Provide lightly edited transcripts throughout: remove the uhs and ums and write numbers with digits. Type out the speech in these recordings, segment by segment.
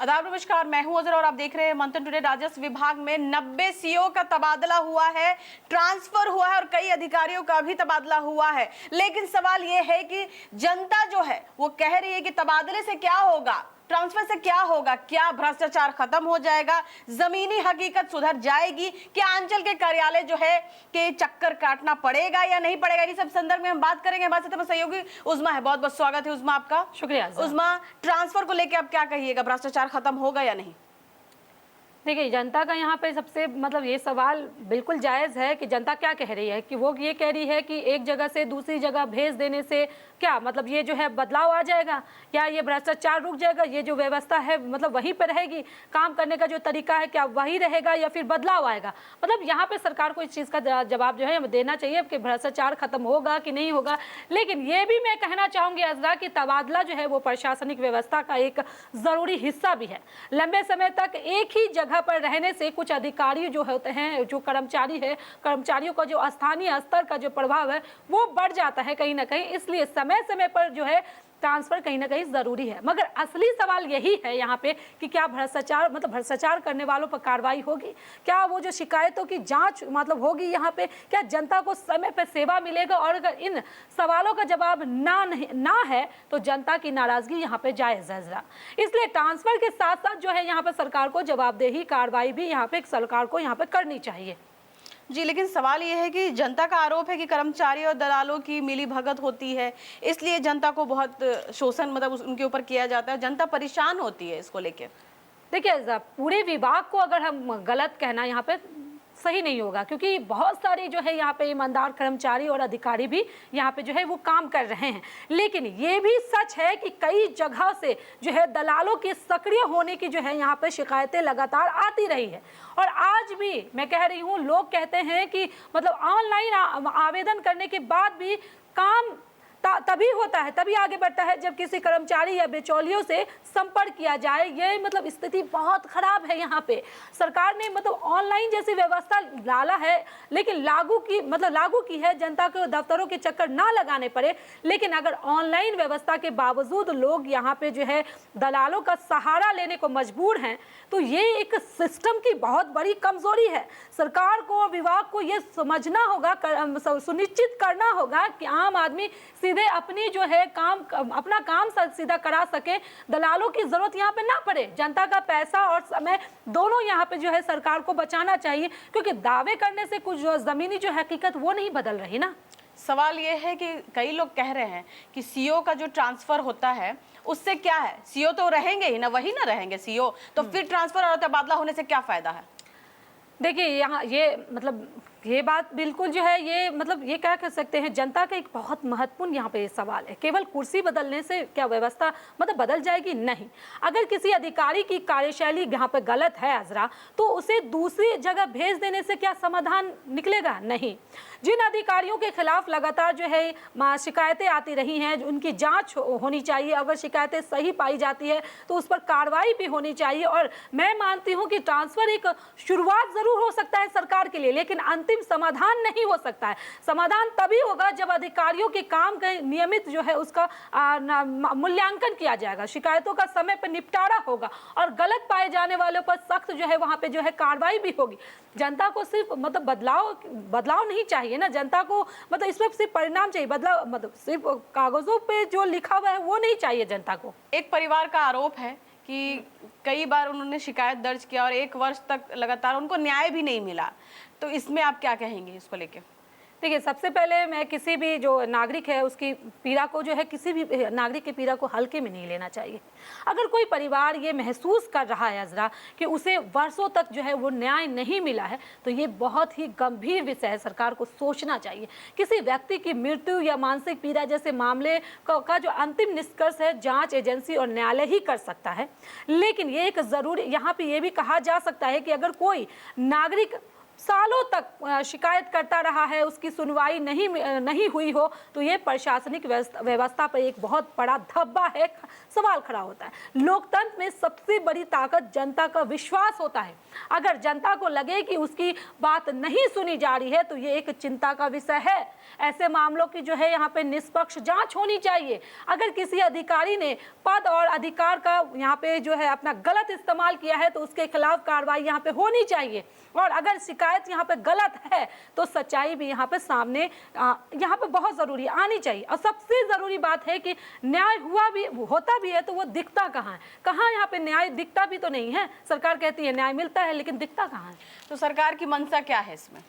आदाब नमस्कार, मैं हूं अजर और आप देख रहे हैं मंथन टुडे। राजस्व विभाग में 90 सीओ का तबादला हुआ है, ट्रांसफर हुआ है और कई अधिकारियों का भी तबादला हुआ है। लेकिन सवाल यह है कि जनता जो है वो कह रही है कि तबादले से क्या होगा, ट्रांसफर से क्या होगा, क्या भ्रष्टाचार खत्म हो जाएगा, जमीनी हकीकत सुधर जाएगी, क्या अंचल के कार्यालय जो है के चक्कर काटना पड़ेगा या नहीं पड़ेगा। इस सब संदर्भ में हम बात करेंगे। हमारे साथ सहयोगी उज़मा है। बहुत बहुत स्वागत है उज़मा आपका। शुक्रिया उज़मा, ट्रांसफर को लेकर आप क्या कहिएगा, भ्रष्टाचार खत्म होगा या नहीं? देखिए, जनता का यहाँ पे सबसे ये सवाल बिल्कुल जायज़ है कि जनता क्या कह रही है कि वो ये कह रही है कि एक जगह से दूसरी जगह भेज देने से क्या ये जो है बदलाव आ जाएगा या ये भ्रष्टाचार रुक जाएगा, ये जो व्यवस्था है वहीं पर रहेगी, काम करने का जो तरीका है क्या वही रहेगा या फिर बदलाव आएगा। यहाँ पे सरकार को इस चीज़ का जवाब जो है देना चाहिए कि भ्रष्टाचार खत्म होगा कि नहीं होगा। लेकिन ये भी मैं कहना चाहूँगी अजरा कि तबादला जो है वो प्रशासनिक व्यवस्था का एक ज़रूरी हिस्सा भी है। लंबे समय तक एक ही जगह पर रहने से कुछ अधिकारी जो होते हैं, जो कर्मचारी है, कर्मचारियों का जो स्थानीय स्तर का जो प्रभाव है वो बढ़ जाता है कहीं ना कहीं। इसलिए समय समय पर जो है ट्रांसफर कहीं ना कहीं जरूरी है। मगर असली सवाल यही है यहाँ पे कि क्या भ्रष्टाचार भ्रष्टाचार करने वालों पर कार्रवाई होगी, क्या वो जो शिकायतों की जांच होगी, यहाँ पे क्या जनता को समय पे सेवा मिलेगा। और अगर इन सवालों का जवाब ना है तो जनता की नाराजगी यहाँ पे जायज़ है जरा। इसलिए ट्रांसफर के साथ साथ जो है यहाँ पे सरकार को जवाबदेही कार्रवाई भी यहाँ पे सरकार को यहाँ पे करनी चाहिए। जी, लेकिन सवाल यह है कि जनता का आरोप है कि कर्मचारी और दलालों की मिली भगत होती है, इसलिए जनता को बहुत शोषण उनके ऊपर किया जाता है, जनता परेशान होती है इसको लेके। देखिए, पूरे विभाग को अगर हम गलत कहना यहाँ पे सही नहीं होगा, क्योंकि बहुत सारे जो है यहाँ पे ईमानदार कर्मचारी और अधिकारी भी यहाँ पे जो है वो काम कर रहे हैं। लेकिन ये भी सच है कि कई जगह से जो है दलालों के सक्रिय होने की जो है यहाँ पे शिकायतें लगातार आती रही है। और आज भी मैं कह रही हूँ, लोग कहते हैं कि ऑनलाइन आवेदन करने के बाद भी काम तभी होता है, तभी आगे बढ़ता है जब किसी कर्मचारी या बिचौलियों से संपर्क किया जाए। ये स्थिति बहुत खराब है। यहाँ पे सरकार ने ऑनलाइन जैसी व्यवस्था डाला है, लेकिन लागू की है जनता को दफ्तरों के चक्कर ना लगाने पड़े। लेकिन अगर ऑनलाइन व्यवस्था के बावजूद लोग यहाँ पे जो है दलालों का सहारा लेने को मजबूर हैं, तो ये एक सिस्टम की बहुत बड़ी कमजोरी है। सरकार को, विभाग को ये समझना होगा, सुनिश्चित करना होगा कि आम आदमी सीधे अपनी जो है अपना काम सीधा करा सके, दलालों की जरूरत यहाँ पे ना पड़े। जनता का पैसा और समय दोनों यहाँ पे जो है सरकार को बचाना चाहिए, क्योंकि दावे करने से कुछ जो जमीनी जो हकीकत वो नहीं बदल रही ना। सवाल ये है कि कई लोग कह रहे हैं कि सीओ का जो ट्रांसफर होता है उससे क्या है, सीओ तो रहेंगे ही ना, वही ना रहेंगे सीओ, तो फिर ट्रांसफर और तबादला होने से क्या फायदा है? देखिए, यहाँ ये बात बिल्कुल जो है ये क्या कह सकते हैं, जनता का एक बहुत महत्वपूर्ण यहाँ पे सवाल है। केवल कुर्सी बदलने से क्या व्यवस्था बदल जाएगी? नहीं। अगर किसी अधिकारी की कार्यशैली यहाँ पे गलत है अजरा, तो उसे दूसरी जगह भेज देने से क्या समाधान निकलेगा? नहीं। जिन अधिकारियों के खिलाफ लगातार जो है शिकायतें आती रही हैं, उनकी जांच होनी चाहिए। अगर शिकायतें सही पाई जाती है तो उस पर कार्रवाई भी होनी चाहिए। और मैं मानती हूँ कि ट्रांसफर एक शुरुआत जरूर हो सकता है सरकार के लिए, लेकिन अंतिम समाधान नहीं हो सकता है। समाधान तभी होगा जब अधिकारियों के काम का नियमित जो है उसका मूल्यांकन किया जाएगा, शिकायतों का समय पर निपटारा होगा और गलत पाए जाने वालों पर सख्त जो है वहां पे जो है कार्रवाई भी होगी। जनता को सिर्फ बदलाव नहीं चाहिए ना, जनता को इसमें सिर्फ परिणाम चाहिए, बदलाव सिर्फ कागजों पे जो लिखा हुआ है वो नहीं चाहिए जनता को। एक परिवार का आरोप है कि कई बार उन्होंने शिकायत दर्ज किया और 1 वर्ष तक लगातार उनको न्याय भी नहीं मिला, तो इसमें आप क्या कहेंगे इसको लेके? देखिए, सबसे पहले मैं किसी भी जो नागरिक है उसकी पीड़ा को जो है, किसी भी नागरिक की पीड़ा को हल्के में नहीं लेना चाहिए। अगर कोई परिवार ये महसूस कर रहा है अजरा कि उसे वर्षों तक जो है वो न्याय नहीं मिला है, तो ये बहुत ही गंभीर विषय है, सरकार को सोचना चाहिए। किसी व्यक्ति की मृत्यु या मानसिक पीड़ा जैसे मामले का जो अंतिम निष्कर्ष है जांच एजेंसी और न्यायालय ही कर सकता है। लेकिन ये एक जरूरी यहाँ पे ये भी कहा जा सकता है कि अगर कोई नागरिक सालों तक शिकायत करता रहा है, उसकी सुनवाई नहीं हुई हो, तो ये प्रशासनिक व्यवस्था पर एक बहुत बड़ा धब्बा है, सवाल खड़ा होता है। लोकतंत्र में सबसे बड़ी ताकत जनता का विश्वास होता है। अगर जनता को लगे कि उसकी बात नहीं सुनी जा रही है तो ये एक चिंता का विषय है। ऐसे मामलों की जो है यहाँ पे निष्पक्ष जांच होनी चाहिए। अगर किसी अधिकारी ने पद और अधिकार का यहाँ पे जो है अपना गलत इस्तेमाल किया है तो उसके खिलाफ कार्रवाई यहाँ पे होनी चाहिए। और अगर शिकायत यहाँ पे गलत है तो सच्चाई भी यहाँ पे सामने यहाँ पे बहुत जरूरी आनी चाहिए। और सबसे जरूरी बात है कि न्याय होता भी है तो वो दिखता कहाँ है? कहाँ यहाँ पे न्याय दिखता भी तो नहीं है। सरकार कहती है न्याय मिलता है, लेकिन दिखता कहाँ है? तो सरकार की मंशा क्या है इसमें?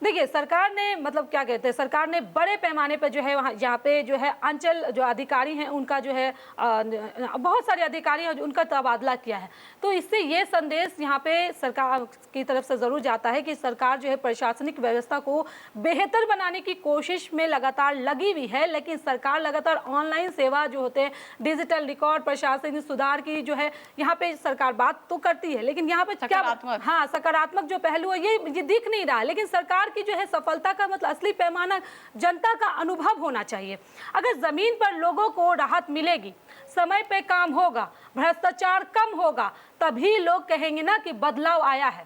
देखिए, सरकार ने मतलब क्या कहते हैं, सरकार ने बड़े पैमाने पर जो है वहाँ यहाँ पे जो है अंचल जो अधिकारी हैं उनका जो है बहुत सारे अधिकारी हैं उनका तबादला किया है। तो इससे ये संदेश यहाँ पे सरकार की तरफ से ज़रूर जाता है कि सरकार जो है प्रशासनिक व्यवस्था को बेहतर बनाने की कोशिश में लगातार लगी हुई है। लेकिन सरकार लगातार ऑनलाइन सेवा जो होते हैं, डिजिटल रिकॉर्ड, प्रशासनिक सुधार की जो है यहाँ पे सरकार बात तो करती है, लेकिन यहाँ पे क्या, हाँ, सकारात्मक जो पहलू है ये दिख नहीं रहा है। लेकिन सरकार की जो है सफलता का मतलब असली पैमाना जनता का अनुभव होना चाहिए। अगर जमीन पर लोगों को राहत मिलेगी, समय पे काम होगा, भ्रष्टाचार कम होगा, तभी लोग कहेंगे ना कि बदलाव आया है।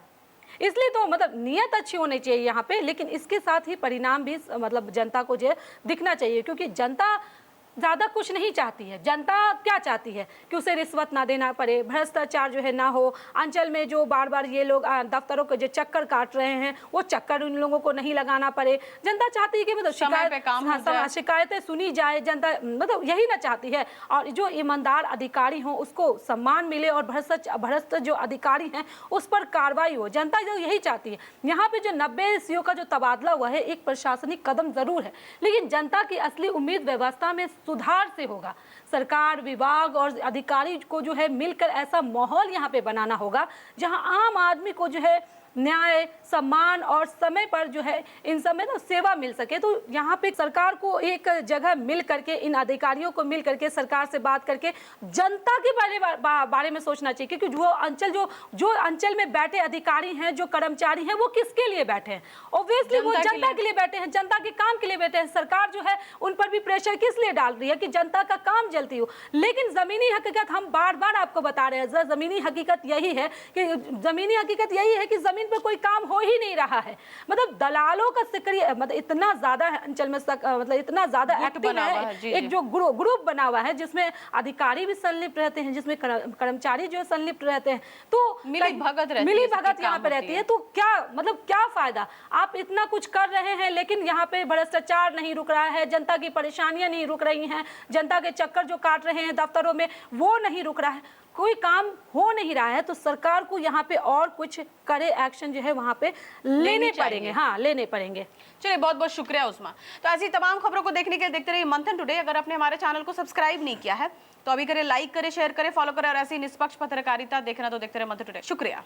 इसलिए तो मतलब नियत अच्छी होनी चाहिए यहाँ पे, लेकिन इसके साथ ही परिणाम भी मतलब जनता को जो है दिखना चाहिए। क्योंकि जनता ज़्यादा कुछ नहीं चाहती है। जनता क्या चाहती है कि उसे रिश्वत ना देना पड़े, भ्रष्टाचार जो है ना हो, अंचल में जो बार बार ये लोग दफ्तरों के जो चक्कर काट रहे हैं वो चक्कर उन लोगों को नहीं लगाना पड़े। जनता चाहती है कि मतलब शिकायतें सुनी जाए, जनता मतलब यही ना चाहती है। और जो ईमानदार अधिकारी हों उसको सम्मान मिले और भ्रष्ट जो अधिकारी हैं उस पर कार्रवाई हो, जनता जो यही चाहती है। यहाँ पे जो 90 सीओ का जो तबादला हुआ है एक प्रशासनिक कदम जरूर है, लेकिन जनता की असली उम्मीद व्यवस्था में सुधार से होगा। सरकार, विभाग और अधिकारी को जो है मिलकर ऐसा माहौल यहाँ पे बनाना होगा जहां आम आदमी को जो है न्याय, सम्मान और समय पर जो है इन समय तो सेवा मिल सके। तो यहाँ पे सरकार को एक जगह मिल करके, इन अधिकारियों को मिल करके सरकार से बात करके जनता के बारे में सोचना चाहिए। क्योंकि जो अंचल में बैठे अधिकारी हैं, जो कर्मचारी हैं, वो किसके लिए बैठे हैं? ऑब्वियसली वो जनता के लिए बैठे हैं, जनता के काम के लिए बैठे हैं। सरकार जो है उन पर भी प्रेशर किस लिए डाल रही है कि जनता का काम जल्दी हो। लेकिन जमीनी हकीकत हम बार बार आपको बता रहे हैं, जमीनी हकीकत यही है कि जमीन पर कोई काम हो ही नहीं रहा है। मतलब दलालों का सक्रिय मतलब इतना ज्यादा है अंचल में, मतलब इतना ज्यादा एक्टिव है। एक जो ग्रुप बना हुआ है जिसमें अधिकारी भी संलिप्त रहते हैं, जिसमें कर्मचारी जो संलिप्त रहते हैं, तो मिली भगत यहाँ पे रहती है। तो क्या फायदा? आप इतना कुछ कर रहे हैं लेकिन यहाँ पे भ्रष्टाचार नहीं रुक रहा है, जनता की परेशानियां नहीं रुक रही हैं, जनता के चक्कर जो काट रहे हैं दफ्तरों में वो नहीं रुक रहा है, कोई काम हो नहीं रहा है। तो सरकार को यहाँ पे और कुछ करे एक्शन जो है वहाँ पे लेने पड़ेंगे। हाँ, लेने पड़ेंगे। चलिए, बहुत बहुत शुक्रिया उस्मा। तो ऐसी तमाम खबरों को देखने के लिए देखते रहिए मंथन टुडे। अगर आपने हमारे चैनल को सब्सक्राइब नहीं किया है तो अभी करें, लाइक करें, शेयर करें, फॉलो करें और ऐसी निष्पक्ष पत्रकारिता देखना तो देखते रहिए मंथन टुडे। शुक्रिया।